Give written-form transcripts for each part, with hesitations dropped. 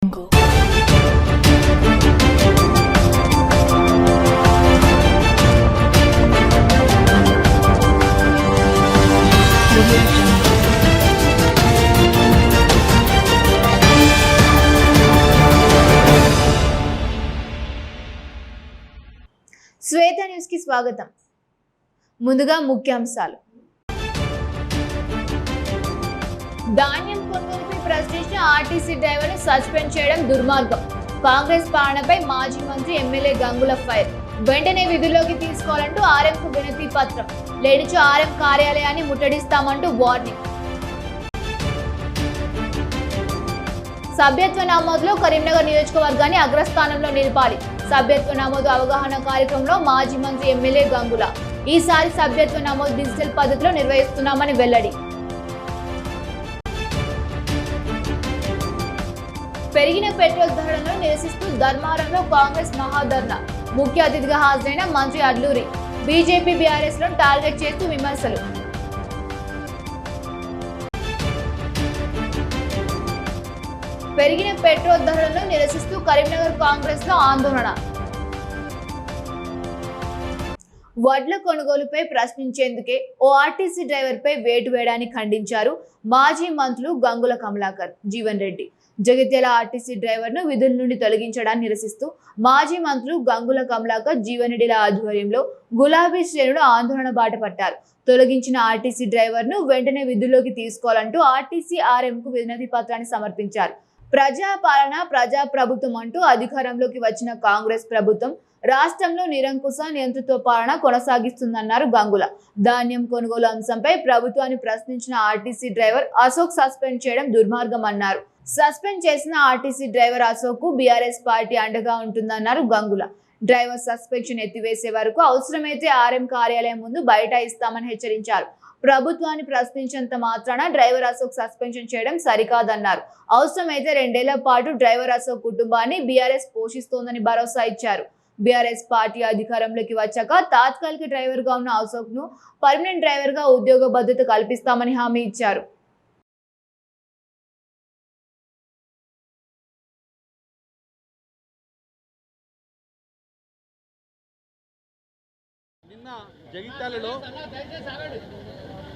శ్వేత news కి స్వాగతం. ముందుగా ముఖ్యాంశాలు. ధాన్యం కొనుగోలుపై ప్రశ్నించిన ఆర్టీసీ డ్రైవర్ను సస్పెండ్ చేయడం దుర్మార్గం. కాంగ్రెస్ పాలనపై మాజీ మంత్రి ఎమ్మెల్యే గంగుల ఫైర్. వెంటనే విధుల్లోకి తీసుకోవాలంటూ ఆర్ఎంకు వినతి పత్రం. లేనిచో ఆర్ఎం కార్యాలయాన్ని ముట్టడిస్తామంటూ వార్నింగ్. సభ్యత్వ నమోదులో కరీంనగర్ నియోజకవర్గాన్ని అగ్రస్థానంలో నిలపాలి. సభ్యత్వ నమోదు అవగాహన కార్యక్రమంలో మాజీ మంత్రి ఎమ్మెల్యే గంగుల. ఈసారి సభ్యత్వ నమోదు డిజిటల్ పద్ధతిలో నిర్వహిస్తున్నామని వెల్లడి. పెరిగిన పెట్రోల్ ధరలను నిరసిస్తూ ధర్మారంలో కాంగ్రెస్ మహాధర్నా. ముఖ్య అతిథిగా హాజరైన మంత్రి అడ్లూరి. బీజేపీ బీఆర్ఎస్ లను టార్గెట్ చేస్తూ విమర్శలు. పెరిగిన పెట్రోల్ ధరలను నిరసిస్తూ కరీంనగర్ కాంగ్రెస్ లో ఆందోళన. వడ్ల కొనుగోలుపై ప్రశ్నించేందుకే ఓ ఆర్టీసీ డ్రైవర్ పై వేటు వేయడాన్ని ఖండించారు మాజీ మంత్రులు గంగుల కమలాకర్, జీవన్ రెడ్డి. జగిత్యాల ఆర్టీసీ డ్రైవర్ ను విధుల నుండి తొలగించడాన్ని నిరసిస్తూ మాజీ మంత్రులు గంగుల కమలాకర్, జీవన్ రెడ్డిల ఆధ్వర్యంలో గులాబీ శ్రేణులు ఆందోళన బాట పట్టారు. తొలగించిన ఆర్టీసీ డ్రైవర్ ను వెంటనే విధుల్లోకి తీసుకోవాలంటూ ఆర్టీసీ ఆర్ఎం కు వినతి పత్రాన్ని సమర్పించారు. ప్రజాపాలన, ప్రజాప్రభుత్వం అంటూ అధికారంలోకి వచ్చిన కాంగ్రెస్ ప్రభుత్వం రాష్ట్రంలో నిరంకుశ నియంతృత్వ పాలన కొనసాగిస్తుందన్నారు గంగుల. ధాన్యం కొనుగోలు అంశంపై ప్రభుత్వాన్ని ప్రశ్నించిన ఆర్టీసీ డ్రైవర్ అశోక్ సస్పెండ్ చేయడం దుర్మార్గం అన్నారు. సస్పెండ్ చేసిన ఆర్టీసీ డ్రైవర్ అశోక్ కు బీఆర్ఎస్ పార్టీ అండగా ఉంటుందన్నారు గంగుల. డ్రైవర్ సస్పెన్షన్ ఎత్తివేసే వరకు అవసరమైతే ఆర్ఎం కార్యాలయం ముందు బైఠాయిస్తామని హెచ్చరించారు. ప్రభుత్వాన్ని ప్రశ్నించేంత మాత్రాన డ్రైవర్ అశోక్ సస్పెన్షన్ చేయడం సరికాదన్నారు. అవసరమైతే 2 ఏళ్ల పాటు డ్రైవర్ అశోక్ కుటుంబాన్ని బీఆర్ఎస్ పోషిస్తోందని భరోసా ఇచ్చారు. బీఆర్ఎస్ పార్టీ అధికారంలోకి వచ్చాక తాత్కాలిక డ్రైవర్ గా ఉన్న అశోక్ ను పర్మనెంట్ డ్రైవర్ గా ఉద్యోగ భద్రత కల్పిస్తామని హామీ ఇచ్చారు. నిన్న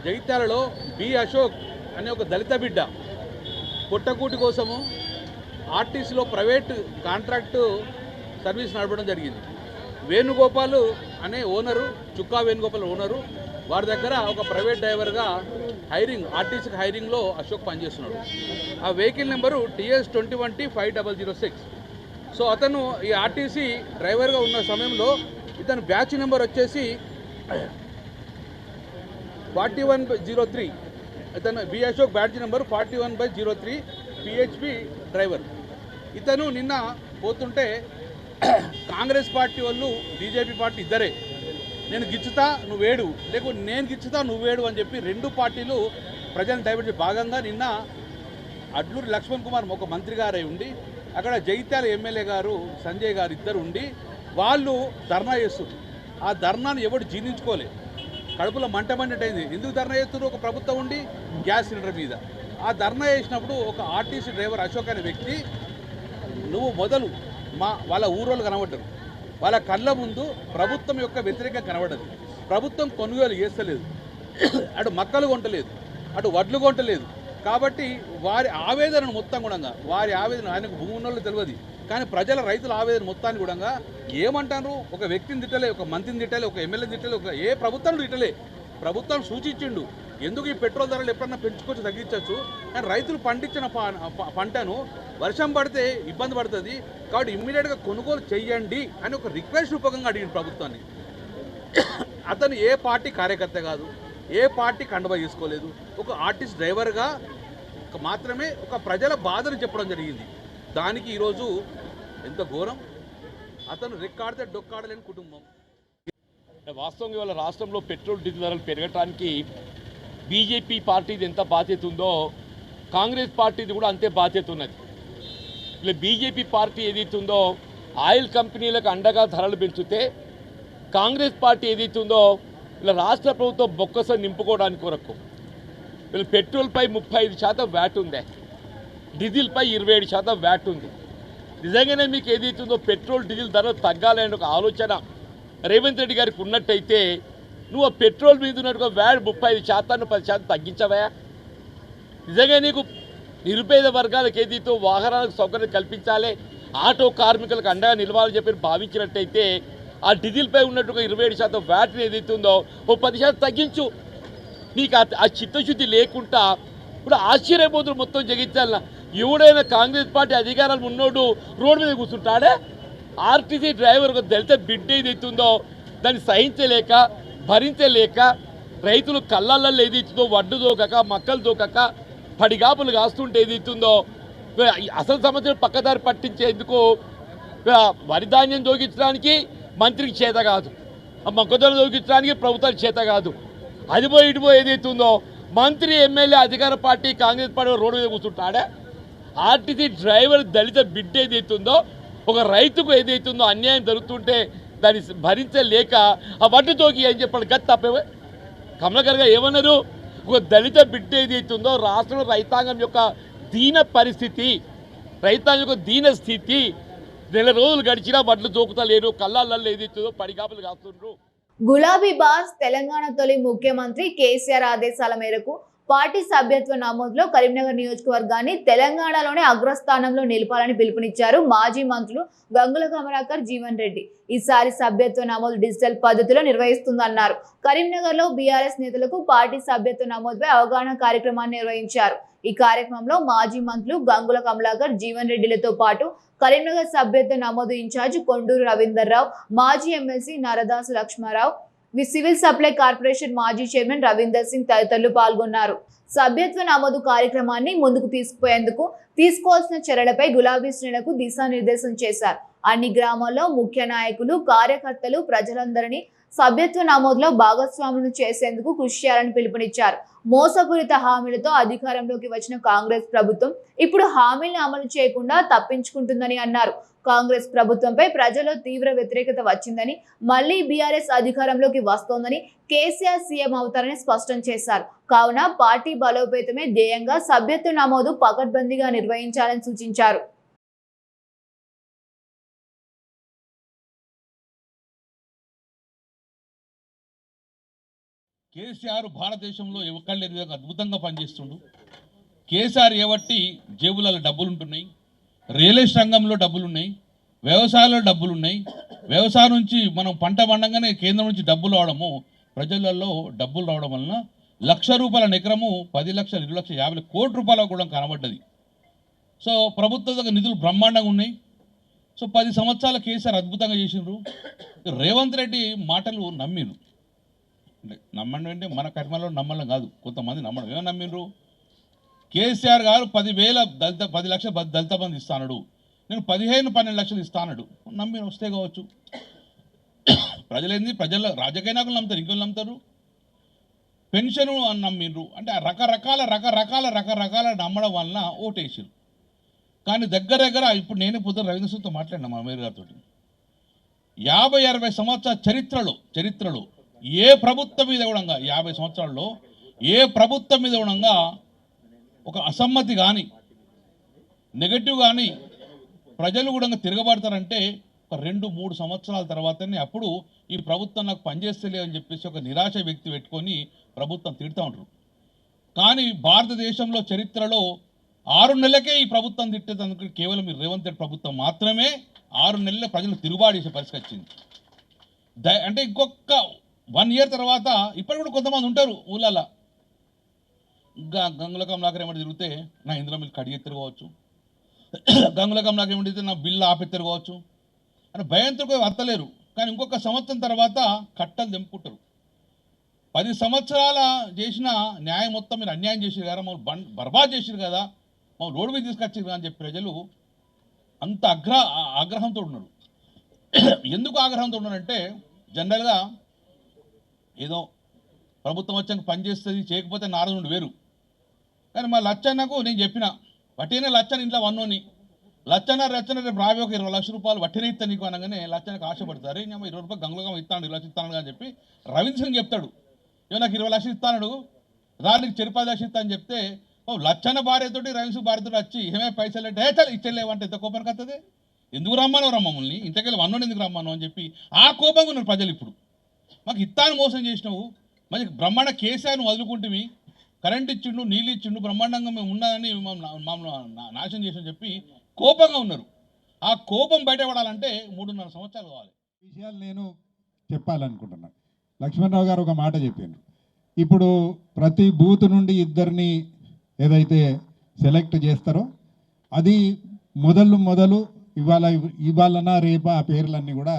జగిత్యాలలో బి అశోక్ అనే ఒక దళిత బిడ్డ పొట్టకూటి కోసము ఆర్టీసీలో ప్రైవేట్ కాంట్రాక్టు సర్వీస్ నడపడం జరిగింది. వేణుగోపాల్ అనే ఓనరు, చుక్కా వేణుగోపాల్ ఓనరు, వారి దగ్గర ఒక ప్రైవేట్ డ్రైవర్గా ఆర్టీసీకి హైరింగ్లో అశోక్ పనిచేస్తున్నాడు. ఆ vehicle number TS 21T5006. So అతను ఈ ఆర్టీసీ డ్రైవర్గా ఉన్న సమయంలో ఇతను బ్యాచ్ నెంబర్ వచ్చేసి 41/03. ఇతను B Ashok batch number 41/03 PHP driver. ఇతను నిన్న పోతుంటే కాంగ్రెస్ పార్టీ వాళ్ళు, బీజేపీ పార్టీ ఇద్దరే, నేను గిచ్చుతా నువ్వేడు, లేకపోతే నేను గిచ్చుతా నువ్వేడు అని చెప్పి 2 పార్టీలు ప్రజలను డైవర్ట్ భాగంగా నిన్న అడ్లూరి లక్ష్మణ్ కుమార్ ఒక మంత్రి గారై ఉండి, అక్కడ జగిత్యాల ఎమ్మెల్యే గారు సంజయ్ గారు ఇద్దరు ఉండి వాళ్ళు ధర్నా చేస్తారు. ఆ ధర్నాను ఎవడు జీర్ణించుకోలే, కడుపులో మంటమైనట్టయింది. ఎందుకు ధర్నా చేస్తున్నారు? ఒక ప్రభుత్వం ఉండి గ్యాస్ సిలిండర్ మీద. ఆ ధర్నా చేసినప్పుడు ఒక ఆర్టీసీ డ్రైవర్ అశోక్ అనే వ్యక్తి, నువ్వు మొదలు వాళ్ళ ఊరోళ్ళు కనబడ్డారు, వాళ్ళ కళ్ళ ముందు ప్రభుత్వం యొక్క వ్యతిరేకంగా కనబడ్డది. ప్రభుత్వం కొనుగోలు చేస్తలేదు, అటు మక్కలు కొంటలేదు, అటు వడ్లు కొంటలేదు. కాబట్టి వారి ఆవేదనను మొత్తం కూడా, వారి ఆవేదన ఆయనకు భూమి ఉన్నోళ్ళు తెలియదు, కానీ ప్రజల రైతుల ఆవేదన మొత్తాన్ని కూడా ఏమంటారు? ఒక వ్యక్తిని తిట్టలే, ఒక మంత్రిని తిట్టలే, ఒక ఎమ్మెల్యేని తిట్టలే, ఒక ఏ ప్రభుత్వాన్ని తిట్టలే. ప్రభుత్వం సూచించిండు ఎందుకు ఈ పెట్రోల్ ధరలు ఎప్పుడన్నా పెంచుకొచ్చి తగ్గించవచ్చు, కానీ రైతులు పండించిన పంటను వర్షం పడితే ఇబ్బంది పడుతుంది, కాబట్టి ఇమ్మీడియట్గా కొనుగోలు చెయ్యండి అని ఒక రిక్వెస్ట్ రూపకంగా అడిగిన ప్రభుత్వాన్ని. అతను ఏ పార్టీ కార్యకర్త కాదు, ఏ పార్టీ కండవ చేసుకోలేదు, ఒక ఆర్టీసీ డ్రైవర్గా మాత్రమే ఒక ప్రజల బాధను చెప్పడం జరిగింది. దానికి ఈరోజు ఎంత ఘోరం! అతను రెక్కాడితే డొక్కాడలేని కుటుంబం. వాస్తవంగా ఇవాళ రాష్ట్రంలో పెట్రోల్ డీజిల్ ధరలు పెరగటానికి బీజేపీ పార్టీది ఎంత బాధ్యత ఉందో కాంగ్రెస్ పార్టీది కూడా అంతే బాధ్యత ఉన్నది. ఇలా బీజేపీ పార్టీ ఏదైతే ఉందో ఆయిల్ కంపెనీలకు అండగా ధరలు పెంచితే, కాంగ్రెస్ పార్టీ ఏదైతే ఉందో ఇలా రాష్ట్ర ప్రభుత్వం బొక్కస నింపుకోవడానికి కొరకు వీళ్ళు పెట్రోల్పై 35% వ్యాట్ ఉందే. డీజిల్పై 27% వ్యాట్ ఉంది. నిజంగానే మీకు ఏదైతుందో పెట్రోల్ డీజిల్ ధర తగ్గాలనే ఒక ఆలోచన రేవంత్ రెడ్డి గారికి ఉన్నట్టయితే నువ్వు ఆ పెట్రోల్ మీద ఉన్నట్టుగా వ్యాట్ 35% 10% తగ్గించవా? నిజంగా నీకు నిరుపేద వర్గాలకు ఏదైతే వాహనాలకు సౌకర్యం కల్పించాలి, ఆటో కార్మికులకు అండగా నిలవాలని చెప్పి భావించినట్టయితే ఆ డీజిల్పై ఉన్నట్టుగా 27% వ్యాట్ని ఏదైతుందో ఓ 10% తగ్గించు. నీకు ఆ చిత్తశుద్ధి లేకుండా ఇప్పుడు ఆశ్చర్యపోతుడు మొత్తం జగించాలన్న. ఎవడైనా కాంగ్రెస్ పార్టీ అధికారాలు ఉన్నోడు రోడ్డు మీద కూర్చుంటాడే? ఆర్టీసీ డ్రైవర్ ఒక దళిత బిడ్డ ఏదైతుందో దాన్ని సహించలేక భరించలేక రైతులు కళ్ళల్లో ఏదైతుందో వడ్డు దోకక మక్కలు దోకక పడిగాపులు కాస్తుంటే ఏదైతుందో అసలు సమస్యలు పక్కదారి పట్టించేందుకు వరి ధాన్యం దోగించడానికి మంత్రికి చేత కాదు, మొక్కజొన్న దోగించడానికి ప్రభుత్వానికి చేత కాదు. అది పోయి ఇటు పోయి ఏదైతుందో మంత్రి ఎమ్మెల్యే అధికార పార్టీ కాంగ్రెస్ పార్టీ రోడ్డు మీద కూర్చుంటాడే? ఆర్టీసీ డ్రైవర్ దళిత బిడ్డ ఏదైతుందో ఒక రైతుకు ఏదైతుందో అన్యాయం జరుగుతుంటే దాన్ని భరించలేక ఆ వడ్డు తోకి అని చెప్పాడు. గత తప్పే కమలకర్ గారు ఏమన్నారు? ఒక దళిత బిడ్డ ఏదైతుందో రాష్ట్రంలో రైతాంగం యొక్క దీన పరిస్థితి, రైతాంగం యొక్క దీన స్థితి, నెల రోజులు గడిచినా వడ్లు తోకుతలేరు, కళ్ళల్లో ఏదైతుందో పడిగాపులు కాస్తుండ్రు. గులాబీ బాస్ తెలంగాణ తొలి ముఖ్యమంత్రి కేసీఆర్ ఆదేశాల మేరకు పార్టీ సభ్యత్వ నమోదులో కరీంనగర్ నియోజకవర్గాన్ని తెలంగాణలోనే అగ్రస్థానంలో నిలపాలని పిలుపునిచ్చారు మాజీ మంత్రులు గంగుల కమలాకర్, జీవన్ రెడ్డి. ఈసారి సభ్యత్వ నమోదు డిజిటల్ పద్ధతిలో నిర్వహిస్తుందన్నారు. కరీంనగర్ లో బీఆర్ఎస్ నేతలకు పార్టీ సభ్యత్వ నమోదుపై అవగాహన కార్యక్రమాన్ని నిర్వహించారు. ఈ కార్యక్రమంలో మాజీ మంత్రులు గంగుల కమలాకర్, జీవన్ రెడ్డిలతో పాటు కరీంనగర్ సభ్యత్వ నమోదు ఇన్ఛార్జ్ కొండూరు రవీందర్ రావు, మాజీ MLC Naradasu Lakshmarao, civil supply corporation మాజీ చైర్మన్ రవీందర్ సింగ్ తదితరులు పాల్గొన్నారు. సభ్యత్వ నమోదు కార్యక్రమాన్ని ముందుకు తీసుకుపోయేందుకు తీసుకోవాల్సిన చర్యలపై గులాబీ శ్రేణులకు దిశానిర్దేశం చేశారు. అన్ని గ్రామాల్లో ముఖ్య నాయకులు, కార్యకర్తలు ప్రజలందరినీ సభ్యత్వ నమోదులో భాగస్వాములను చేసేందుకు కృషి చేయాలని పిలుపునిచ్చారు. మోసపూరిత హామీలతో అధికారంలోకి వచ్చిన కాంగ్రెస్ ప్రభుత్వం ఇప్పుడు హామీలను అమలు చేయకుండా తప్పించుకుంటుందని అన్నారు. కాంగ్రెస్ ప్రభుత్వంపై ప్రజల్లో తీవ్ర వ్యతిరేకత వచ్చిందని, మళ్లీ బీఆర్ఎస్ అధికారంలోకి వస్తోందని, కేసీఆర్ సీఎం అవుతారని స్పష్టం చేశారు. కావున పార్టీ బలోపేతమే ధ్యేయంగా సభ్యత్వ నమోదు పకడ్బందీగా నిర్వహించాలని సూచించారు. కేసీఆర్ భారతదేశంలో ఎక్కడలేని విధంగా అద్భుతంగా పనిచేస్తుండు. కేసీఆర్ ఏవట్టి జేబులలో డబ్బులు ఉంటున్నాయి, రియల్ ఎస్టేట్ రంగంలో డబ్బులు ఉన్నాయి, వ్యవసాయంలో డబ్బులు ఉన్నాయి. వ్యవసాయం నుంచి మనం పంట పండంగానే కేంద్రం నుంచి డబ్బులు రావడము, ప్రజలలో డబ్బులు రావడం వలన ₹1,00,000 ఎకరము 10 లక్షలు 20 లక్షలు 50 కోట్ల రూపాయలు కూడా కనబడ్డది. సో ప్రభుత్వం దగ్గర నిధులు బ్రహ్మాండంగా ఉన్నాయి. సో 10 సంవత్సరాల కేసీఆర్ అద్భుతంగా చేసిండ్రు. రేవంత్ రెడ్డి మాటలు నమ్మిరు. నమ్మడం అంటే మన కర్మలో నమ్మడం కాదు, కొంతమంది నమ్మడం. ఏమో నమ్మిండ్రు? కేసీఆర్ గారు 10 లక్షల దళిత బంధు ఇస్తాడు, నేను 15-12 లక్షలు ఇస్తాడు. నమ్మి వస్తే కావచ్చు. ప్రజలేంది, ప్రజల్లో రాజకీయ నాయకులు నమ్ముతారు, ఇంకోళ్ళు నమ్ముతారు. పెన్షను అని నమ్మిండ్రు. అంటే రకరకాల నమ్మడం వలన ఓటేసారు. కానీ దగ్గర ఇప్పుడు నేనే పొద్దున రవీంద్ర సింగ్తో మాట్లాడినా మా మేయర్ గారితో. 50-60 సంవత్సరాల చరిత్రలో ఏ ప్రభుత్వం మీద కూడా 50 సంవత్సరాల్లో ఏ ప్రభుత్వం మీద కూడా ఒక అసమ్మతి కానీ నెగటివ్ కానీ ప్రజలు కూడా తిరగబడతారంటే ఒక 2-3 సంవత్సరాల తర్వాతనే అప్పుడు ఈ ప్రభుత్వం నాకు పనిచేస్తలే అని చెప్పేసి ఒక నిరాశ వ్యక్తి పెట్టుకొని ప్రభుత్వం తిడుతూ ఉంటారు. కానీ భారతదేశంలో చరిత్రలో 6 నెలలకే ఈ ప్రభుత్వం తిట్టేందుకు కేవలం ఈ రేవంత్ రెడ్డి ప్రభుత్వం మాత్రమే 6 నెలల ప్రజలు తిరుగుబాటు చేసే పరిస్థితి వచ్చింది. అంటే ఇంకొక 1 ఇయర్ తర్వాత ఇప్పటికి కూడా కొంతమంది ఉంటారు ఊళ్ళల్లో. గంగుల కమలాకర్ ఏమంటే తిరిగితే నా ఇంద్ర మిల్ కడిగి తిరగవచ్చు, గంగుల కమలాకర్ ఏమంటే నా బిల్లు ఆపి తిరగవచ్చు అని భయంతో వర్తలేరు. కానీ ఇంకొక సంవత్సరం తర్వాత కట్టలు తెంపుకుంటారు. 10 సంవత్సరాల చేసిన న్యాయం మొత్తం మీరు అన్యాయం చేసారు కదా, మమ్మల్ని బర్బాద్ చేసారు కదా, మమ్మల్ని రోడ్డు మీద తీసుకొచ్చారు కదా అని చెప్పి ప్రజలు అంత ఆగ్రహంతో ఉన్నారు. ఎందుకు ఆగ్రహంతో ఉన్నారంటే జనరల్గా ఏదో ప్రభుత్వం వచ్చాక పనిచేస్తుంది, చేయకపోతే నారదుడు వేరు. కానీ మా లచ్చన్నకు నేను చెప్పిన వట్టినే లచ్చన ఇంట్లో వన్నోని లచ్చన రేపు రావి ఒక 20 లక్షల రూపాయలు వట్టినే ఇస్తా నీకు అనగానే లచ్చనకు ఆశపడతారు. నేను 20 రూపాయలు గంగులుగా ఇస్తాను, 20 లక్షలు ఇస్తాను అని చెప్పి రవీంద్ర సింగ్ చెప్తాడు. ఏమో నాకు 20 లక్షలు ఇస్తాడు, దానికి 10 లక్షలు ఇస్తా అని చెప్తే లచ్చన భార్యతోటి రైన్స్ భార్యతో వచ్చి ఏమే పైసలు అంటే చాలు ఇచ్చలేవంటే ఎంత కోపానికి వస్తుంది. ఎందుకు రమ్మను మమ్మల్ని ఇంతకెళ్ళి వన్నోని ఎందుకు రమ్మను అని చెప్పి ఆ కోపంగా ఉన్నారు ప్రజలు. ఇప్పుడు మాకు ఇత్తాను మోసం చేసినావు, మరి బ్రహ్మాండ కేసీఆర్ను వదులుకుంటువి, కరెంట్ ఇచ్చిండు, నీళ్ళు ఇచ్చిండు, బ్రహ్మాండంగా మేము ఉన్నదని నాశనం చేసిన చెప్పి కోపంగా ఉన్నారు. ఆ కోపం బయటపడాలంటే 3.5 సంవత్సరాలు కావాలి. విషయాలు నేను చెప్పాలనుకుంటున్నాను. లక్ష్మణరావు గారు ఒక మాట చెప్పారు. ఇప్పుడు ప్రతి బూత్ నుండి ఇద్దరిని ఏదైతే సెలెక్ట్ చేస్తారో అది మొదలు ఇవాళనా రేపా ఆ పేర్లన్నీ కూడా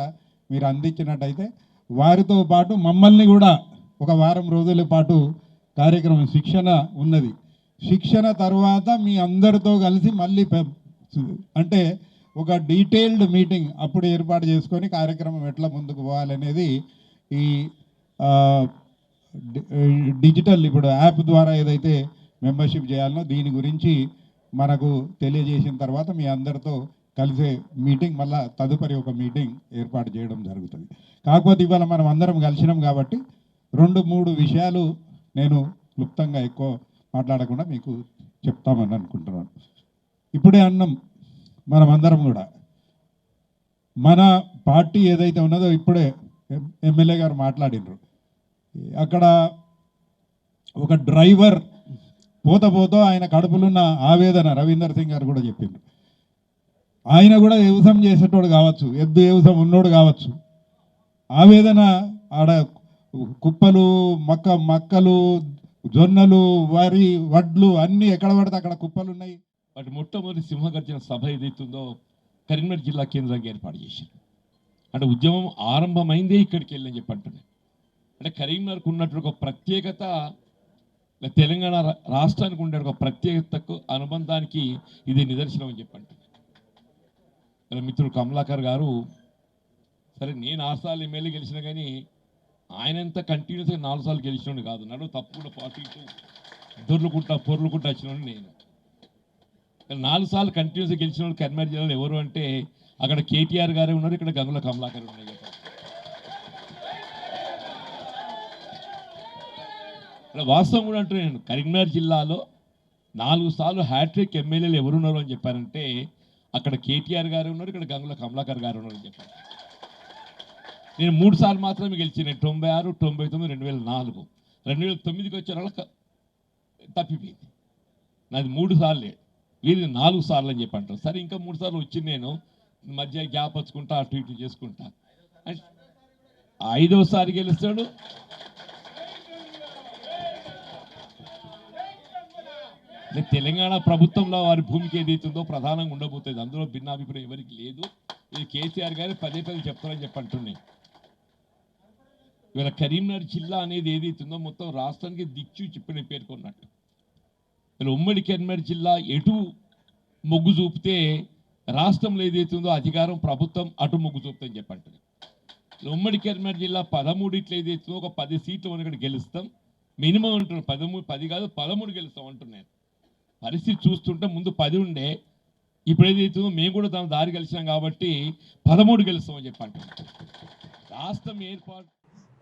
మీరు అందించినట్టయితే వారితో పాటు మమ్మల్ని కూడా ఒక వారం రోజుల పాటు కార్యక్రమం శిక్షణ ఉన్నది. శిక్షణ తర్వాత మీ అందరితో కలిసి మళ్ళీ అంటే ఒక డీటెయిల్డ్ మీటింగ్ అప్పుడు ఏర్పాటు చేసుకొని కార్యక్రమం ఎట్లా ముందుకు పోవాలనేది ఈ డిజిటల్ ఇప్పుడు యాప్ ద్వారా ఏదైతే మెంబర్షిప్ చేయాలనో దీని గురించి మనకు తెలియజేసిన తర్వాత మీ అందరితో కలిసే మీటింగ్ మళ్ళీ తదుపరి ఒక మీటింగ్ ఏర్పాటు చేయడం జరుగుతుంది. కాకపోతే ఇవాళ మనం అందరం కలిసినాం కాబట్టి 2-3 విషయాలు నేను క్లుప్తంగా ఎక్కువ మాట్లాడకుండా మీకు చెప్తామని అనుకుంటున్నాను. ఇప్పుడే అన్నాం మనమందరం కూడా మన పార్టీ ఏదైతే ఉన్నదో ఇప్పుడే ఎమ్మెల్యే గారు మాట్లాడినారు. అక్కడ ఒక డ్రైవర్ పోతూ ఆయన కడుపులున్న ఆవేదన రవీందర్ సింగ్ గారు కూడా చెప్పిండ్రు. ఆయన కూడా వ్యవసాయం చేసేటోడు కావచ్చు, ఎద్దు వ్యవసాయం ఉన్నోడు కావచ్చు. ఆవేదన ఆడ కుప్పలు మక్కలు జొన్నలు వరి వడ్లు అన్నీ ఎక్కడ పడితే అక్కడ కుప్పలు ఉన్నాయి. వాటి మొట్టమొదటి సింహగర్జన సభ ఏదైతుందో కరీంనగర్ జిల్లా కేంద్రంగా ఏర్పాటు చేశారు. అంటే ఉద్యమం ఆరంభమైందే ఇక్కడికి వెళ్ళని చెప్పి అంటున్నాను. అంటే కరీంనగర్కు ఉన్నటువంటి ఒక ప్రత్యేకత తెలంగాణ రాష్ట్రానికి ఉండే ఒక ప్రత్యేకతకు అనుబంధానికి ఇది నిదర్శనం అని చెప్పి అంటున్నాను. మిత్రుడు కమలాకర్ గారు సరే నేను 6 సార్లు ఎమ్మెల్యే గెలిచినా కానీ ఆయనంతా కంటిన్యూస్గా 4 సార్లు గెలిచినోడు కాదు. నడువు తప్పకుండా 42 పొర్లుకుంటా వచ్చినోడు నేను. 4 సార్లు కంటిన్యూస్గా గెలిచిన వాళ్ళు కరీంనగర్ జిల్లాలో ఎవరు అంటే అక్కడ కేటీఆర్ గారే ఉన్నారు, ఇక్కడ గంగుల కమలాకర్ ఉన్నారు. వాస్తవం కూడా అంటే నేను కరీంనగర్ జిల్లాలో 4 సార్లు హ్యాట్రిక్ ఎమ్మెల్యేలు ఎవరున్నారు అని చెప్పారంటే అక్కడ కేటీఆర్ గారు ఉన్నారు, ఇక్కడ గంగుల కమలాకర్ గారు ఉన్నారు అని చెప్పారు. నేను 3 సార్లు మాత్రమే గెలిచిన 96, 99, 2004. 2009కి వచ్చే వాళ్ళకి తప్పిపోయింది. నాది 3 సార్లే, వీరిది 4 సార్లు అని చెప్పి అంటారు. సరే ఇంకా 3 సార్లు వచ్చింది, నేను మధ్య గ్యాప్ వచ్చుకుంటా అటు ఇటు చేసుకుంటా. 5వ సారి గెలుస్తాడు. తెలంగాణ ప్రభుత్వంలో వారి భూమికి ఏదైతుందో ప్రధానంగా ఉండబోతుంది. అందులో భిన్నాభిప్రాయం ఎవరికి లేదు. ఇది కేసీఆర్ గారు పదే చెప్తారని చెప్పి అంటున్నాయి. ఇవాళ కరీంనగర్ జిల్లా అనేది ఏదైతుందో మొత్తం రాష్ట్రానికి దిక్చూ చెప్పిన పేర్కొన్నట్టు. ఇలా ఉమ్మడి కరీంనగర్ జిల్లా ఎటు మొగ్గు చూపితే రాష్ట్రంలో ఏదైతుందో అధికారం ప్రభుత్వం అటు మొగ్గు చూపుతుందని చెప్పంటుంది. ఉమ్మడి కరీంనగర్ జిల్లా 13 ఏదైతుందో ఒక 10 సీట్లు మనం ఇక్కడ గెలుస్తాం మినిమం అంటున్నాను. 10 కాదు 13 గెలుస్తాం అంటున్నాను. పరిస్థితి చూస్తుంటే ముందు 10 ఉండే, ఇప్పుడు ఏదైతుందో మేము కూడా తన దారి కలిసినాం కాబట్టి 13 గెలుస్తామని చెప్పండి. రాష్ట్రం ఏర్పాటు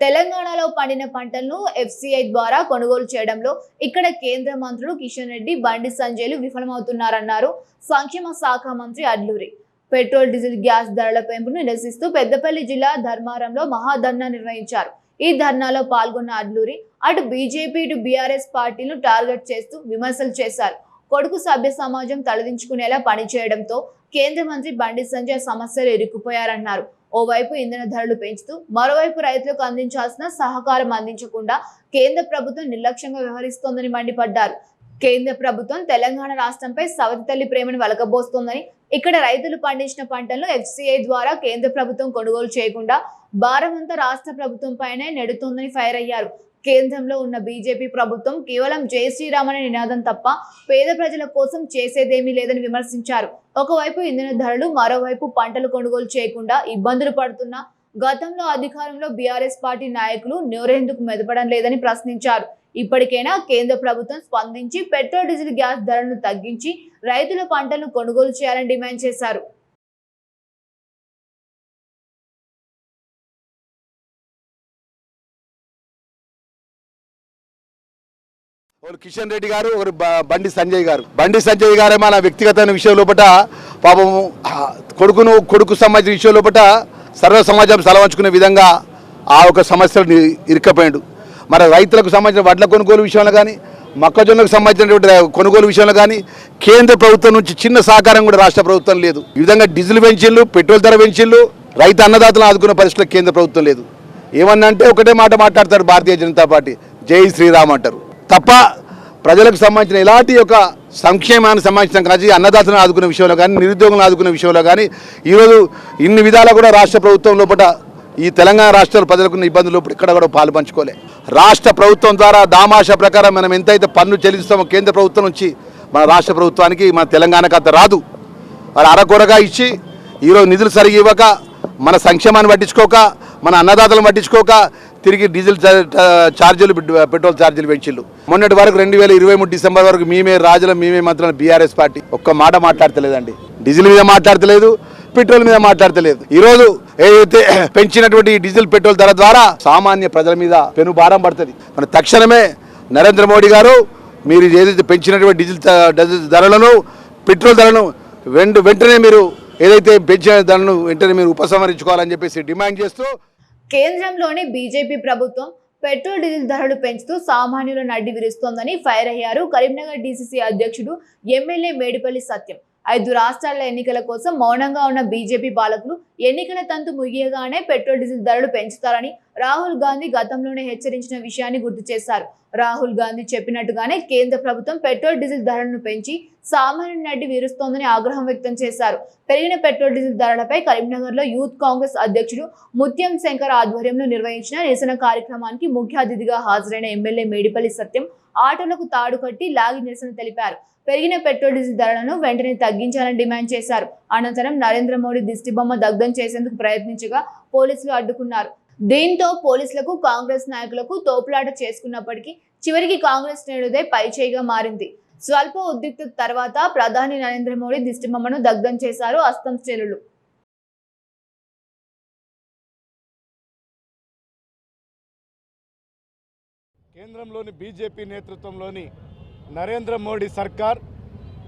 తెలంగాణలో పండిన పంటలను ఎఫ్సిఐ ద్వారా కొనుగోలు చేయడంలో ఇక్కడ కేంద్ర మంత్రులు కిషన్ రెడ్డి, బండి సంజయ్లు విఫలమవుతున్నారన్నారు సంక్షేమ శాఖ మంత్రి అడ్లూరి. పెట్రోల్, డీజిల్, గ్యాస్ ధరల పెంపును నిరసిస్తూ పెద్దపల్లి జిల్లా ధర్మారంలో మహాధర్నా నిర్వహించారు. ఈ ధర్నాలో పాల్గొన్న అడ్లూరి అటు బీజేపీ ఇటు బీఆర్ఎస్ పార్టీలను టార్గెట్ చేస్తూ విమర్శలు చేశారు. కొడుకు సభ్య సమాజం తలదించుకునేలా పనిచేయడంతో కేంద్ర మంత్రి బండి సంజయ్ సమస్యలు ఇరుక్కుపోయారన్నారు. ఓవైపు ఇంధన ధరలు పెంచుతూ మరోవైపు రైతులకు అందించాల్సిన సహకారం అందించకుండా కేంద్ర ప్రభుత్వం నిర్లక్ష్యంగా వ్యవహరిస్తోందని మండిపడ్డారు. కేంద్ర ప్రభుత్వం తెలంగాణ రాష్ట్రంపై సవతి తల్లి ప్రేమను వలకబోస్తోందని, ఇక్కడ రైతులు పండించిన పంటలను ఎఫ్సిఐ ద్వారా కేంద్ర ప్రభుత్వం కొనుగోలు చేయకుండా భారమంతా రాష్ట్ర ప్రభుత్వం పైనే నెడుతోందని ఫైర్ అయ్యారు. కేంద్రంలో ఉన్న బీజేపీ ప్రభుత్వం కేవలం జై శ్రీరామ్ అనే నినాదం తప్ప పేద ప్రజల కోసం చేసేదేమీ లేదని విమర్శించారు. ఒకవైపు ఇంధన ధరలు, మరోవైపు పంటలు కొనుగోలు చేయకుండా ఇబ్బందులు పడుతున్న గతంలో అధికారంలో బీఆర్ఎస్ పార్టీ నాయకులు నోరెందుకు మెదపడం లేదని ప్రశ్నించారు. ఇప్పటికైనా కేంద్ర ప్రభుత్వం స్పందించి పెట్రోల్, డీజిల్, గ్యాస్ ధరలను తగ్గించి రైతుల పంటలను కొనుగోలు చేయాలని డిమాండ్ చేశారు. ఒకరు కిషన్ రెడ్డి గారు, ఒకరు బండి సంజయ్ గారు. బండి సంజయ్ గారే మన వ్యక్తిగతమైన విషయం లోపల పాపం కొడుకు సంబంధించిన విషయం లోపల సర్వ సమాజం సలవంచుకునే విధంగా ఆ ఒక సమస్యలు ఇరుక్కపోయాడు. మరి రైతులకు సంబంధించిన వడ్ల కొనుగోలు విషయంలో కానీ, మొక్కజొన్నకు సంబంధించినటువంటి కొనుగోలు విషయంలో కానీ కేంద్ర ప్రభుత్వం నుంచి చిన్న సహకారం కూడా రాష్ట్ర ప్రభుత్వం లేదు. ఈ విధంగా డీజిల్ పెంచిళ్ళు, పెట్రోల్ ధర పెంచిళ్ళు, రైతు అన్నదాతలను ఆదుకునే పరిస్థితుల్లో కేంద్ర ప్రభుత్వం లేదు. ఏమన్నంటే ఒకటే మాట మాట్లాడతారు భారతీయ జనతా పార్టీ, జై శ్రీరామ్ అంటారు తప్ప ప్రజలకు సంబంధించిన ఇలాంటి యొక్క సంక్షేమానికి సంబంధించిన కానీ, అన్నదాతలను ఆదుకునే విషయంలో కానీ, నిరుద్యోగులను ఆదుకునే విషయంలో కానీ ఈరోజు ఇన్ని విధాలా కూడా రాష్ట్ర ప్రభుత్వం లోపల ఈ తెలంగాణ రాష్ట్రాల ప్రజలకు ఇబ్బందులు లోపల ఇక్కడ కూడా పాలు పంచుకోలే. రాష్ట్ర ప్రభుత్వం ద్వారా దామాషా ప్రకారం మనం ఎంతైతే పన్ను చెల్లిస్తామో కేంద్ర ప్రభుత్వం నుంచి మన రాష్ట్ర ప్రభుత్వానికి, మన తెలంగాణకు అంత రాదు. వాళ్ళు అరకొరగా ఇచ్చి ఈరోజు నిధులు సరిగి ఇవ్వక, మన సంక్షేమాన్ని పట్టించుకోక, మన అన్నదాతలను పట్టించుకోక తిరిగి డీజిల్ ఛార్జీలు, పెట్రోల్ ఛార్జీలు పెంచిళ్ళు. మొన్నటి వరకు 2023 డిసెంబర్ వరకు మేమే రాజులం, మేమే మంత్రులం బీఆర్ఎస్ పార్టీ ఒక్క మాట మాట్లాడతలేదండి. డీజిల్ మీద మాట్లాడతలేదు, పెట్రోల్ మీద మాట్లాడతలేదు. ఈరోజు ఏదైతే పెంచినటువంటి డీజిల్ పెట్రోల్ ధర ద్వారా సామాన్య ప్రజల మీద పెను భారం పడుతుంది. మన తక్షణమే నరేంద్ర మోడీ గారు మీరు ఏదైతే పెంచినటువంటి డీజిల్ ధరలను, పెట్రోల్ ధరలను వెంటనే మీరు ఏదైతే పెంచిన ధరలను వెంటనే మీరు ఉపసంహరించుకోవాలని చెప్పేసి డిమాండ్ చేస్తూ కేంద్రంలోని బీజేపీ ప్రభుత్వం పెట్రోల్ డీజిల్ ధరలు పెంచుతూ సామాన్యులను అడ్డి విరుస్తోందని ఫైర్ అయ్యారు కరీంనగర్ డీసీసీ అధ్యక్షుడు ఎమ్మెల్యే మేడిపల్లి సత్యం. 5 రాష్ట్రాల ఎన్నికల కోసం మౌనంగా ఉన్న బీజేపీ పాలకులు ఎన్నికల తంతు ముగియగానే పెట్రోల్ డీజిల్ ధరలు పెంచుతారని రాహుల్ గాంధీ గతంలోనే హెచ్చరించిన విషయాన్ని గుర్తు చేశారు. రాహుల్ గాంధీ చెప్పినట్టుగానే కేంద్ర ప్రభుత్వం పెట్రోల్ డీజిల్ ధరలను పెంచి సామాన్యుని అడ్డి వీరుస్తోందని ఆగ్రహం వ్యక్తం చేశారు. పెరిగిన పెట్రోల్ డీజిల్ ధరలపై కరీంనగర్ లో యూత్ కాంగ్రెస్ అధ్యక్షుడు ముత్యం శంకర్ ఆధ్వర్యంలో నిర్వహించిన నిరసన కార్యక్రమానికి ముఖ్య అతిథిగా హాజరైన ఎమ్మెల్యే మేడిపల్లి సత్యం ఆటోలకు తాడు కట్టి లాగి నిరసన తెలిపారు. పెరిగిన పెట్రోల్ డీజిల్ ధరలను వెంటనే తగ్గించాలని డిమాండ్ చేశారు. అనంతరం నరేంద్ర మోడీ దిష్టిబొమ్మ దగ్ధం చేసేందుకు ప్రయత్నించగా పోలీసులు అడ్డుకున్నారు. దీంతో పోలీసులకు కాంగ్రెస్ నాయకులకు తోపులాట చేసుకున్నప్పటికీ చివరికి కాంగ్రెస్ శ్రేణులదే పైచేయిగా మారింది. స్వల్ప ఉద్రిక్తత తర్వాత ప్రధాని నరేంద్ర మోడీ దిష్టిబొమ్మను దగ్ధం చేశారు అస్తం శ్రేణులు. కేంద్రంలోని బీజేపీ నేతృత్వంలోని నరేంద్ర మోడీ సర్కార్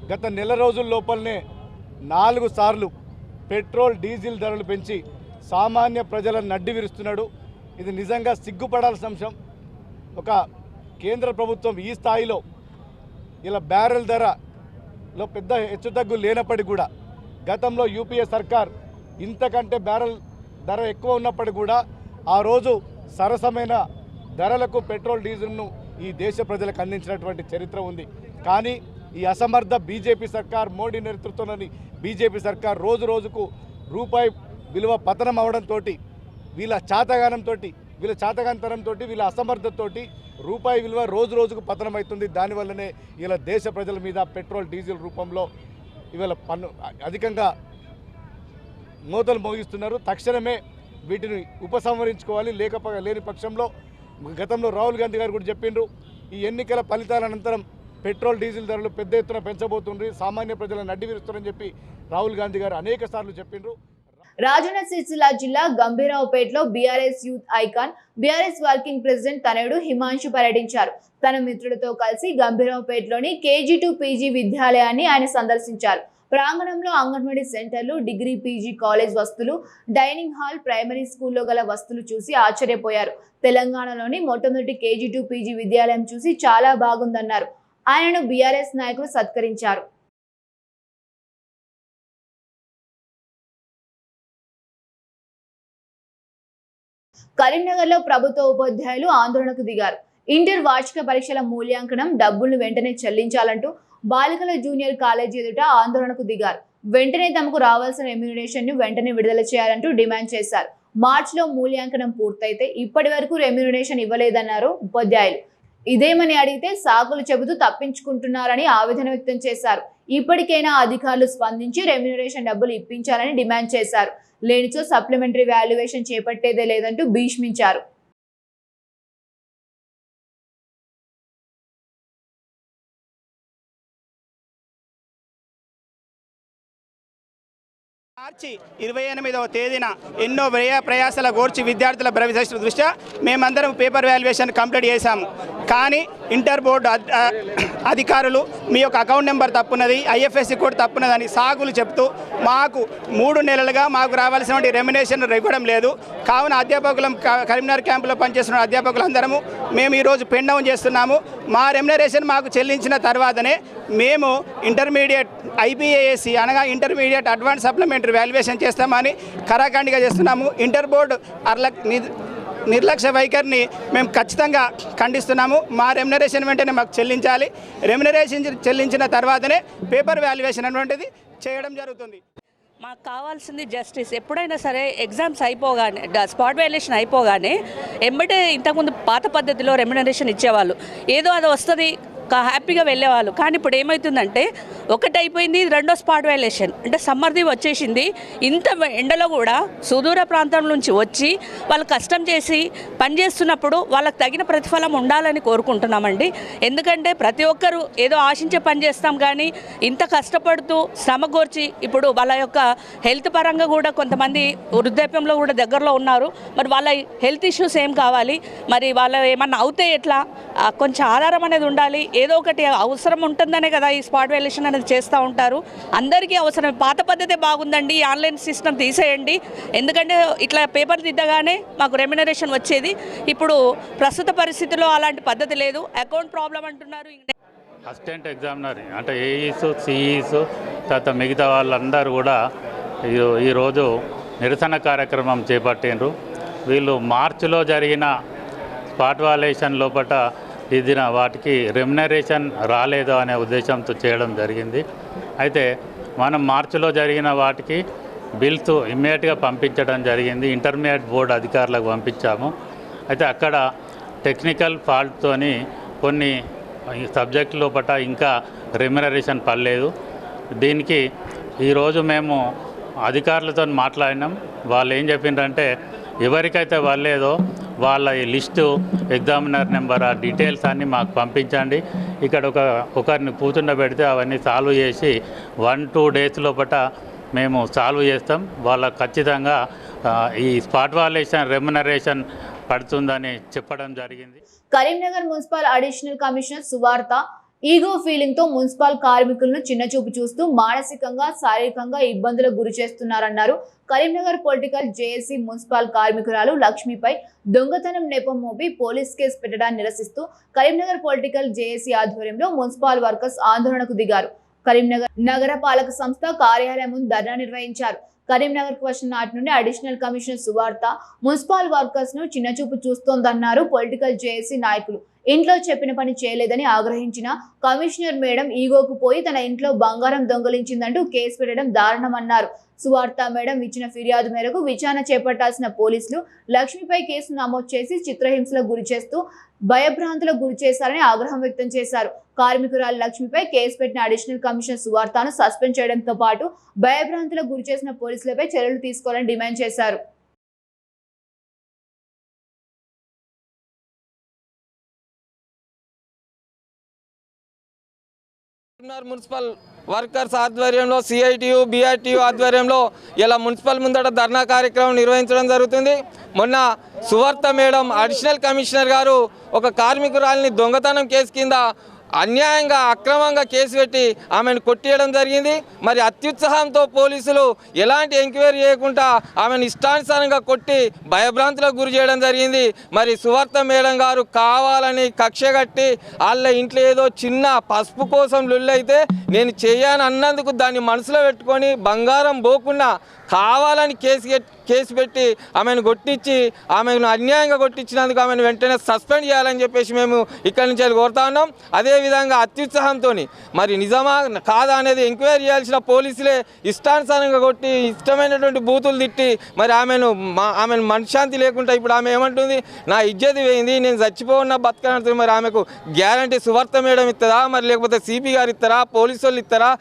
గత నెల రోజుల లోపలనే 4 సార్లు పెట్రోల్ డీజిల్ ధరలు పెంచి సామాన్య ప్రజలను నడ్డి విరుస్తున్నాడు. ఇది నిజంగా సిగ్గుపడాల్సిన అంశం. ఒక కేంద్ర ప్రభుత్వం ఈ స్థాయిలో ఇలా బ్యారెల్ ధరలో పెద్ద హెచ్చుతగ్గు లేనప్పటికీ కూడా గతంలో యూపీఏ సర్కార్ ఇంతకంటే బ్యారెల్ ధర ఎక్కువ ఉన్నప్పటికీ కూడా ఆ రోజు సరసమైన ధరలకు పెట్రోల్ డీజిల్ను ఈ దేశ ప్రజలకు అందించినటువంటి చరిత్ర ఉంది. కానీ ఈ అసమర్థ బీజేపీ సర్కార్, మోడీ నేతృత్వంలోని బీజేపీ సర్కార్ రోజు రోజుకు రూపాయి విలువ పతనం అవడంతో, వీళ్ళ చాతగాంతనంతో, వీళ్ళ అసమర్థతతో రూపాయి విలువ రోజు రోజుకు పతనం అవుతుంది. దానివల్లనే ఇలా దేశ ప్రజల మీద పెట్రోల్ డీజిల్ రూపంలో ఇవాళ పన్ను అధికంగా మోతలు మోగిస్తున్నారు. తక్షణమే వీటిని ఉపసంహరించుకోవాలి. లేని పక్షంలో గతంలో రాహుల్ గాంధీ గారు కూడా చెప్పిండ్రు, ఈ ఎన్నికల ఫలితాల అనంతరం పెట్రోల్ డీజిల్ ధరలు పెద్ద ఎత్తున పెంచబోతుండ్రు, సామాన్య ప్రజలను అడ్డి విరుస్తారని చెప్పి రాహుల్ గాంధీ గారు అనేక సార్లు చెప్పిండ్రు. రాజన్న సిరిసిల్ల జిల్లా గంభీరావుపేటలో BRS youth icon BRS working president తనయుడు హిమాంశు పర్యటించారు. తన మిత్రులతో కలిసి గంభీరావుపేటలోని KG to PG విద్యాలయాన్ని ఆయన సందర్శించారు. ప్రాంగణంలో అంగన్వాడీ సెంటర్లు, డిగ్రీ PG కాలేజ్ వస్తువులు, డైనింగ్ హాల్, ప్రైమరీ స్కూల్లో గల వస్తువులు చూసి ఆశ్చర్యపోయారు. తెలంగాణలోని మొట్టమొదటి KG to PG విద్యాలయం చూసి చాలా బాగుందన్నారు. ఆయనను బీఆర్ఎస్ నాయకులు సత్కరించారు. కరీంనగర్లో ప్రభుత్వ ఉపాధ్యాయులు ఆందోళనకు దిగారు. ఇంటర్ వార్షిక పరీక్షల మూల్యాంకనం డబ్బులను వెంటనే చెల్లించాలంటూ బాలికల జూనియర్ కాలేజీ ఎదుట ఆందోళనకు దిగారు. వెంటనే తమకు రావాల్సిన రెమ్యూనరేషన్ ను వెంటనే విడుదల చేయాలంటూ డిమాండ్ చేశారు. మార్చిలో మూల్యాంకనం పూర్తయితే ఇప్పటి వరకు రెమ్యూనరేషన్ ఇవ్వలేదన్నారు ఉపాధ్యాయులు. ఇదేమని అడిగితే సాకులు చెబుతూ తప్పించుకుంటున్నారని ఆవేదన వ్యక్తం చేశారు. ఇప్పటికైనా అధికారులు స్పందించి రెమ్యూనరేషన్ డబ్బులు ఇప్పించాలని డిమాండ్ చేశారు. లేనిచో సప్లిమెంటరీ వాల్యుయేషన్ చేపట్టేదే లేదంటూ భీష్మించారు. మార్చి 28వ తేదీన ఎన్నో ప్రయాసాల గోర్చి విద్యార్థుల భవిష్యత్తు దృష్ట్యా మేమందరం పేపర్ వాల్యుయేషన్ కంప్లీట్ చేశాము. కానీ ఇంటర్ బోర్డు అధికారులు మీ యొక్క అకౌంట్ నెంబర్ తప్పున్నది, IFSC కోడ్ తప్పున్నదని సాగులు చెప్తూ మాకు 3 నెలలుగా మాకు రావాల్సినటువంటి రెమ్యునేషన్ ఇవ్వడం లేదు. కావున అధ్యాపకులం కరీంనగర్ క్యాంపులో పనిచేస్తున్న అధ్యాపకులందరము మేము ఈరోజు పెన్ డౌన్ చేస్తున్నాము. మా రెమ్యునరేషన్ మాకు చెల్లించిన తర్వాతనే మేము ఇంటర్మీడియట్ IPASC అనగా ఇంటర్మీడియట్ అడ్వాన్స్ సప్లిమెంటరీ వాల్యుయేషన్ చేస్తామని ఖరాఖండిగా చేస్తున్నాము. ఇంటర్ బోర్డు నిర్లక్ష్య వైఖరిని మేము ఖచ్చితంగా ఖండిస్తున్నాము. మా రెమ్యునరేషన్ వెంటనే మాకు చెల్లించాలి. రెమ్యునరేషన్ చెల్లించిన తర్వాతనే పేపర్ వాల్యుయేషన్ అనేటువంటిది చేయడం జరుగుతుంది. మాకు కావాల్సింది జస్టిస్. ఎప్పుడైనా సరే ఎగ్జామ్స్ అయిపోగానే స్పాట్ వాల్యుయేషన్ అయిపోగానే ఎంబటే ఇంతకుముందు పాత పద్ధతిలో రెమ్యునరేషన్ ఇచ్చేవాళ్ళు, ఏదో అది వస్తుంది హ్యాపీగా వెళ్ళేవాళ్ళు. కానీ ఇప్పుడు ఏమవుతుందంటే ఒకటి అయిపోయింది, రెండో స్పాట్ వాల్యుయేషన్ అంటే సమ్మర్ది వచ్చేసింది. ఇంత ఎండలో కూడా సుదూర ప్రాంతం నుంచి వచ్చి వాళ్ళు కష్టం చేసి పనిచేస్తున్నప్పుడు వాళ్ళకి తగిన ప్రతిఫలం ఉండాలని కోరుకుంటున్నామండి. ఎందుకంటే ప్రతి ఒక్కరూ ఏదో ఆశించే పని చేస్తాం, కానీ ఇంత కష్టపడుతూ శ్రమగోర్చి ఇప్పుడు వాళ్ళ యొక్క హెల్త్ పరంగా కూడా కొంతమంది వృద్ధాప్యంలో కూడా దగ్గరలో ఉన్నారు. మరి వాళ్ళ హెల్త్ ఇష్యూస్ ఏం కావాలి, మరి వాళ్ళ ఏమన్నా అవుతే ఎట్లా, కొంచెం ఆధారం అనేది ఉండాలి. ఏదో ఒకటి అవసరం ఉంటుందనే కదా ఈ స్పాట్ వాల్యుయేషన్ అనేది చేస్తూ ఉంటారు. అందరికీ అవసరం. పాత పద్ధతే బాగుందండి, ఆన్లైన్ సిస్టమ్ తీసేయండి. ఎందుకంటే ఇట్లా పేపర్ దిద్దగానే మాకు రెమ్యునరేషన్ వచ్చేది. ఇప్పుడు ప్రస్తుత పరిస్థితుల్లో అలాంటి పద్ధతి లేదు. అకౌంట్ ప్రాబ్లం అంటున్నారు. అసిస్టెంట్ ఎగ్జామినర్ అంటే AEs, CEs తర్వాత మిగతా వాళ్ళందరూ కూడా ఈరోజు నిరసన కార్యక్రమం చేపట్టిండ్రు. వీళ్ళు మార్చిలో జరిగిన స్పాట్ వాల్యుయేషన్ లోపల దిద్దిన వాటికి రెమ్యునరేషన్ రాలేదు అనే ఉద్దేశంతో చేయడం జరిగింది. అయితే మనం మార్చిలో జరిగిన వాటికి బిల్స్ ఇమ్మీడియట్గా పంపించడం జరిగింది. ఇంటర్మీడియట్ బోర్డు అధికారులకు పంపించాము. అయితే అక్కడ టెక్నికల్ ఫాల్ట్తోని కొన్ని సబ్జెక్టు లోపల ఇంకా రెమ్యునరేషన్ పడలేదు. దీనికి ఈరోజు మేము అధికారులతో మాట్లాడినాం. వాళ్ళు ఏం చెప్పిండ్రంటే ఎవరికైతే వాళ్ళేదో వాళ్ళ లిస్టు, ఎగ్జామినర్ నెంబర్, ఆ డీటెయిల్స్ అన్నీ మాకు పంపించండి. ఇక్కడ ఒకరిని కూర్చుండబెడితే అవన్నీ సాల్వ్ చేసి 1-2 డేస్ లోపల మేము సాల్వ్ చేస్తాం. వాళ్ళకు ఖచ్చితంగా ఈ స్పాట్ వాల్యుయేషన్ రెమ్యునరేషన్ పడుతుందని చెప్పడం జరిగింది. కరీంనగర్ మున్సిపల్ అడిషనల్ కమిషనర్ సువార్త ఈగో ఫీలింగ్ తో మున్సిపల్ కార్మికులను చిన్నచూపు చూస్తూ మానసికంగా, శారీరకంగా ఇబ్బందులకు గురి చేస్తున్నారన్నారు. కరీంనగర్ పొలిటికల్ జేఏసీ మున్సిపల్ కార్మికురాలు లక్ష్మిపై దొంగతనం నెపం మోపి పోలీస్ కేసు పెట్టడాన్ని నిరసిస్తూ కరీంనగర్ పొలిటికల్ జేఏసీ ఆధ్వర్యంలో మున్సిపల్ వర్కర్స్ ఆందోళనకు దిగారు. కరీంనగర్ నగరపాలక సంస్థ కార్యాలయం ముందు ధర్నా నిర్వహించారు. కరీంనగర్ వచ్చిన నాటి నుండి అడిషనల్ కమిషనర్ సువార్త మున్సిపల్ వర్కర్స్ ను చిన్నచూపు చూస్తోందన్నారు. పొలిటికల్ జేఏసీ నాయకులు ఇంట్లో చెప్పిన పని చేయలేదని ఆగ్రహించిన కమిషనర్ మేడం ఈగోకు పోయి తన ఇంట్లో బంగారం దొంగలించిందంటూ కేసు పెట్టడం దారుణమన్నారు. సువార్త మేడం ఇచ్చిన ఫిర్యాదు మేరకు విచారణ చేపట్టాల్సిన పోలీసులు లక్ష్మిపై కేసు నమోదు చేసి చిత్రహింసలకు గురి చేస్తూ భయభ్రాంతులకు గురి చేశారని ఆగ్రహం వ్యక్తం చేశారు. కార్మికురాలు లక్ష్మిపై కేసు పెట్టిన అడిషనల్ కమిషనర్ సువార్తను సస్పెండ్ చేయడంతో పాటు భయభ్రాంతులకు గురి చేసిన పోలీసులపై చర్యలు తీసుకోవాలని డిమాండ్ చేశారు. మున్సిపల్ వర్కర్స్ ఆధ్వర్యంలో CITU, BRTU ఆధ్వర్యంలో ఇలా మున్సిపల్ ముందట ధర్నా కార్యక్రమం నిర్వహించడం జరుగుతుంది. మొన్న సువార్త మేడం అడిషనల్ కమిషనర్ గారు ఒక కార్మికురాలిని దొంగతనం కేసు కింద అన్యాయంగా, అక్రమంగా కేసు పెట్టి ఆమెను కొట్టేయడం జరిగింది. మరి అత్యుత్సాహంతో పోలీసులు ఎలాంటి ఎంక్వైరీ చేయకుండా ఆమెను ఇష్టానుసారంగా కొట్టి భయభ్రాంతులకు గురి చేయడం జరిగింది. మరి సువార్త మేడం గారు కావాలని కక్ష కట్టి వాళ్ళ ఇంట్లో ఏదో చిన్న పసుపు కోసం లొల్లైతే నేను చేయను అన్నందుకు దాన్ని మనసులో పెట్టుకొని బంగారం పోకుండా కావాలని కేసు పెట్టి ఆమెను కొట్టించి ఆమెను అన్యాయంగా కొట్టించినందుకు ఆమెను వెంటనే సస్పెండ్ చేయాలని చెప్పేసి మేము ఇక్కడి నుంచి కోరుతా ఉన్నాం. అదేవిధంగా అత్యుత్సాహంతో మరి నిజమా కాదా అనేది ఎంక్వైరీ చేయాల్సిన పోలీసులే ఇష్టానుసారంగా కొట్టి ఇష్టమైనటువంటి బూతులు తిట్టి మరి ఆమెను మనశ్శాంతి లేకుండా ఇప్పుడు ఆమె ఏమంటుంది, నా ఇజ్జతి పోయింది, నేను చచ్చిపోన్న బతకనంటుంది. మరి ఆమెకు గ్యారంటీ సువార్త మేడం ఇస్తారా, మరి లేకపోతే సిపి గారు ఇస్తారా, పోలీసు వాళ్ళు ఇస్తారా?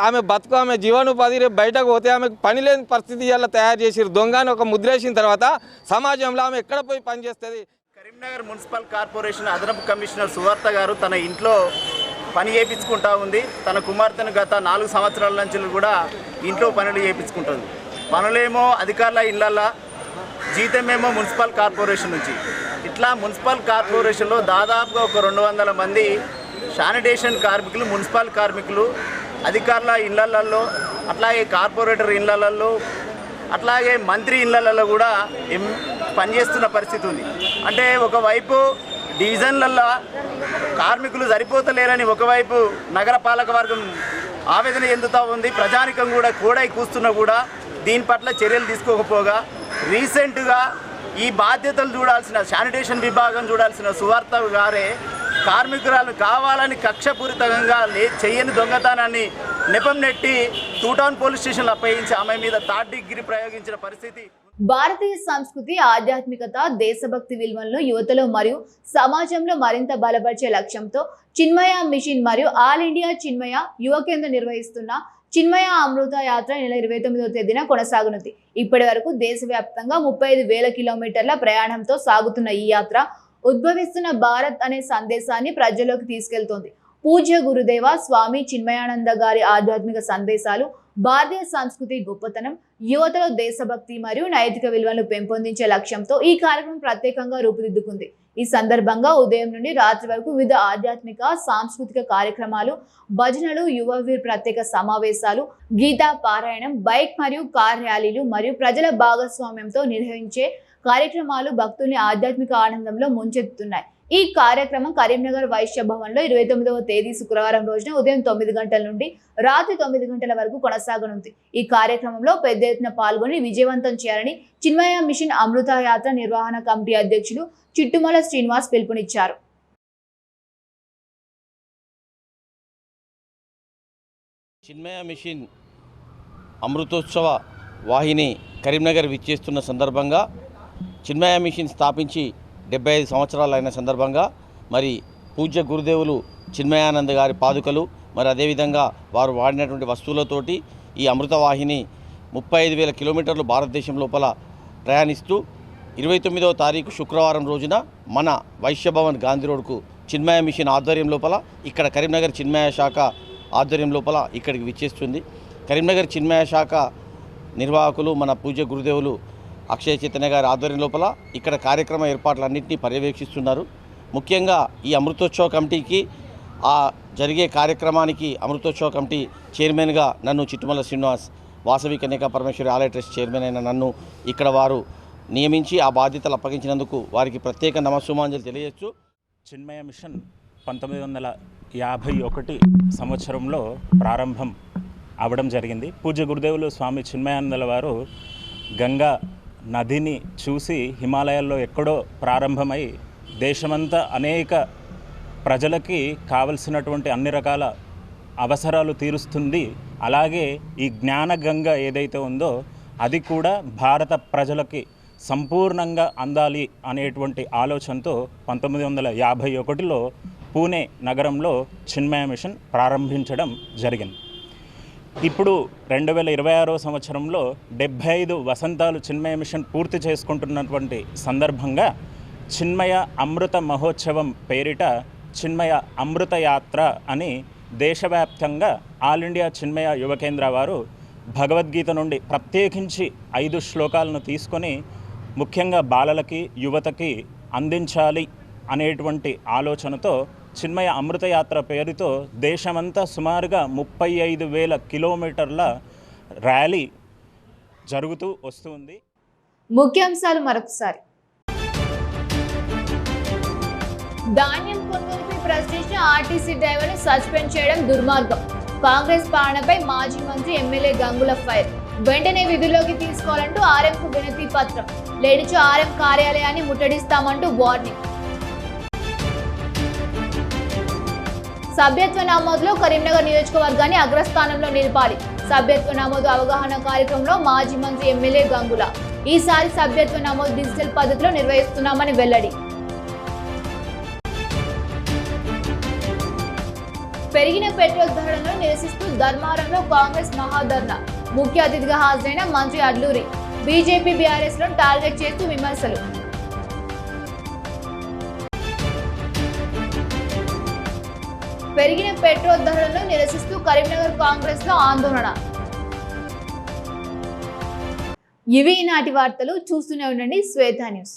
ఆమె బతుకు, ఆమె జీవనోపాధి రేపు బయటకు పోతే ఆమెకు పని లేని పరిస్థితి ఇలా తయారు చేసి దొంగను ఒక ముద్రేసిన తర్వాత సమాజంలో ఆమె ఎక్కడ పోయి పనిచేస్తుంది? కరీంనగర్ మున్సిపల్ కార్పొరేషన్ అదనపు కమిషనర్ సువార్త గారు తన ఇంట్లో పని చేయించుకుంటా ఉంది. తన కుమార్తెను గత 4 సంవత్సరాల నుంచి కూడా ఇంట్లో పనులు చేయించుకుంటుంది. పనులేమో అధికారుల ఇళ్ళల్లో, జీతమేమో మున్సిపల్ కార్పొరేషన్ నుంచి. ఇట్లా మున్సిపల్ కార్పొరేషన్లో దాదాపుగా ఒక 200 మంది శానిటేషన్ కార్మికులు, మున్సిపల్ కార్మికులు, అధికారుల ఇళ్లల్లో, అట్లాగే కార్పొరేటర్ ఇళ్లల్లో, అట్లాగే మంత్రి ఇళ్లల్లో కూడా పనిచేస్తున్న పరిస్థితి ఉంది. అంటే ఒకవైపు డివిజన్లల్లో కార్మికులు సరిపోతలేరని ఒకవైపు నగర పాలక వర్గం ఆవేదన చెందుతూ ఉంది. ప్రజానికం కూడా కూడై కూస్తున్నా కూడా దీని పట్ల చర్యలు తీసుకోకపోగా రీసెంట్గా ఈ బాధ్యతలు చూడాల్సిన శానిటేషన్ విభాగం చూడాల్సిన సువార్త గారే కార్మికురాలు కావాలని కక్షపూరితంగా చెయ్యని దొంగతనాన్ని నెపం నెట్టి 2 టౌన్ పోలీస్ స్టేషన్లో అప్పగించి ఆమె మీద 3rd డిగ్రీ ప్రయోగించిన పరిస్థితి. భారతీయ సంస్కృతి, ఆధ్యాత్మికత, దేశభక్తి విలువలను యువతలో మరియు సమాజంలో మరింత బలపరిచే లక్ష్యంతో చిన్మయ మిషన్ మరియు ఆల్ ఇండియా చిన్మయ యువ కేంద్రం నిర్వహిస్తున్న చిన్మయ అమృత యాత్ర నెల 29వ తేదీన కొనసాగనుంది. ఇప్పటి వరకు దేశవ్యాప్తంగా 35,000 కిలోమీటర్ల ప్రయాణంతో సాగుతున్న ఈ యాత్ర ఉద్భవిస్తున్న భారత్ అనే సందేశాన్ని ప్రజల్లోకి తీసుకెళ్తోంది. పూజ్య గురుదేవ స్వామి చిన్మయానంద గారి ఆధ్యాత్మిక సందేశాలు, భారతీయ సంస్కృతి గొప్పతనం, యువతలో దేశభక్తి మరియు నైతిక విలువలను పెంపొందించే లక్ష్యంతో ఈ కార్యక్రమం ప్రత్యేకంగా రూపుదిద్దుకుంది. ఈ సందర్భంగా ఉదయం నుండి రాత్రి వరకు వివిధ ఆధ్యాత్మిక, సాంస్కృతిక కార్యక్రమాలు, భజనలు, యువవీర్ ప్రత్యేక సమావేశాలు, గీతా పారాయణం, బైక్ మరియు కార్ ర్యాలీలు మరియు ప్రజల భాగస్వామ్యంతో నిర్వహించే కార్యక్రమాలు భక్తుల్ని ఆధ్యాత్మిక ఆనందంలో ముంచెత్తుతున్నాయి. ఈ కార్యక్రమం కరీంనగర్ వైశ్య భవన్లో 29వ తేదీ శుక్రవారం రోజున ఉదయం 9 గంటల నుండి రాత్రి 9 గంటల వరకు కొనసాగనుంది. ఈ కార్యక్రమంలో పెద్ద ఎత్తున పాల్గొని విజయవంతం చేయాలని చిన్మయ మిషన్ అమృత యాత్ర నిర్వహణ కమిటీ అధ్యక్షులు చిట్టుమల శ్రీనివాస్ పిలుపునిచ్చారు. చిన్మయ మిషన్ అమృతోత్సవ వాహిని కరీంనగర్ విచ్చేస్తున్న సందర్భంగా చిన్మయ మిషన్ స్థాపించి 75 సంవత్సరాలు అయిన సందర్భంగా మరి పూజ్య గురుదేవులు చిన్మయానంద గారి పాదుకలు, మరి అదేవిధంగా వారు వాడినటువంటి వస్తువులతోటి ఈ అమృతవాహిని 35,000 కిలోమీటర్లు భారతదేశం లోపల ప్రయాణిస్తూ 29వ తారీఖు శుక్రవారం రోజున మన వైశ్యభవన్ గాంధీ రోడ్కు చిన్మయ మిషన్ ఆధ్వర్యం లోపల ఇక్కడ కరీంనగర్ చిన్మయ శాఖ ఆధ్వర్యం లోపల ఇక్కడికి విచ్చేస్తుంది. కరీంనగర్ చిన్మయ శాఖ నిర్వాహకులు మన పూజ్య గురుదేవులు అక్షయ చైతన్య గారి ఆధ్వర్యం లోపల ఇక్కడ కార్యక్రమ ఏర్పాట్లన్నింటినీ పర్యవేక్షిస్తున్నారు. ముఖ్యంగా ఈ అమృతోత్సవ కమిటీకి జరిగే కార్యక్రమానికి అమృతోత్సవ కమిటీ చైర్మన్గా నన్ను చిట్టుమల శ్రీనివాస్, వాసవి కన్యకా పరమేశ్వరి ఆలయ ట్రస్ట్ చైర్మన్ అయిన నన్ను ఇక్కడ వారు నియమించి ఆ బాధ్యతలు అప్పగించినందుకు వారికి ప్రత్యేక నమస్సుమాంజలి తెలియజేస్తూ చిన్మయ మిషన్ 1951 సంవత్సరంలో ప్రారంభం అవడం జరిగింది. పూజ్య గురుదేవులు స్వామి చిన్మయానందల వారు గంగా నదిని చూసి హిమాలయాల్లో ఎక్కడో ప్రారంభమై దేశమంతా అనేక ప్రజలకి కావలసినటువంటి అన్ని రకాల అవసరాలు తీరుస్తుంది. అలాగే ఈ జ్ఞానగంగ ఏదైతే ఉందో అది కూడా భారత ప్రజలకి సంపూర్ణంగా అందాలి అనేటువంటి ఆలోచనతో 1951లో పూణే నగరంలో చిన్మయ మిషన్ ప్రారంభించడం జరిగింది. ఇప్పుడు 2026వ సంవత్సరంలో 75 వసంతాలు చిన్మయ మిషన్ పూర్తి చేసుకుంటున్నటువంటి సందర్భంగా చిన్మయ అమృత మహోత్సవం పేరిట చిన్మయ అమృత యాత్ర అని దేశవ్యాప్తంగా ఆల్ ఇండియా చిన్మయ యువ కేంద్ర వారు భగవద్గీత నుండి ప్రత్యేకించి 5 శ్లోకాలను తీసుకొని ముఖ్యంగా బాలలకి, యువతకి అందించాలి అనేటువంటి ఆలోచనతో చిన్మయ అమృత యాత్ర పేరుతో దేశమంతా సుమారుగా 35,000 కిలోమీటర్ల ర్యాలీ జరుగుతూ వస్తుంది. ముఖ్యాంశాలు మరొకసారి. ధాన్యం కొనుగోలుపై ప్రశ్నించిన ఆర్టీసీ డ్రైవర్ను సస్పెండ్ చేయడం దుర్మార్గం. కాంగ్రెస్ పాలనపై మాజీ మంత్రి ఎమ్మెల్యే గంగుల ఫైర్. వెంటనే విధుల్లోకి తీసుకోవాలంటూ ఆర్ఎంకు వినతి పత్రం. లేనిచో ఆర్ఎం కార్యాలయాన్ని ముట్టడిస్తామంటూ వార్నింగ్. సభ్యత్వ నమోదులో కరీంనగర్ నియోజకవర్గాన్ని అగ్రస్థానంలో నిలపాలి. సభ్యత్వ నమోదు అవగాహన కార్యక్రమంలో మాజీ మంత్రి ఎమ్మెల్యే గంగుల. ఈసారి సభ్యత్వ నమోదు డిజిటల్ పద్ధతిలో నిర్వహిస్తున్నామని వెల్లడి. పెరిగిన పెట్రోల్ ధరలను నిరసిస్తూ ధర్మారంలో కాంగ్రెస్ మహాధర్నా. ముఖ్య అతిథిగా హాజరైన మంత్రి అడ్లూరి. బీజేపీ బీఆర్ఎస్ లను టార్గెట్ చేస్తూ విమర్శలు. పెరిగిన పెట్రోల్ ధరలను నిరసిస్తూ కరీంనగర్ కాంగ్రెస్ లో ఆందోళన. ఇవి ఈనాటి వార్తలు. చూస్తూనే ఉండండి శ్వేత న్యూస్.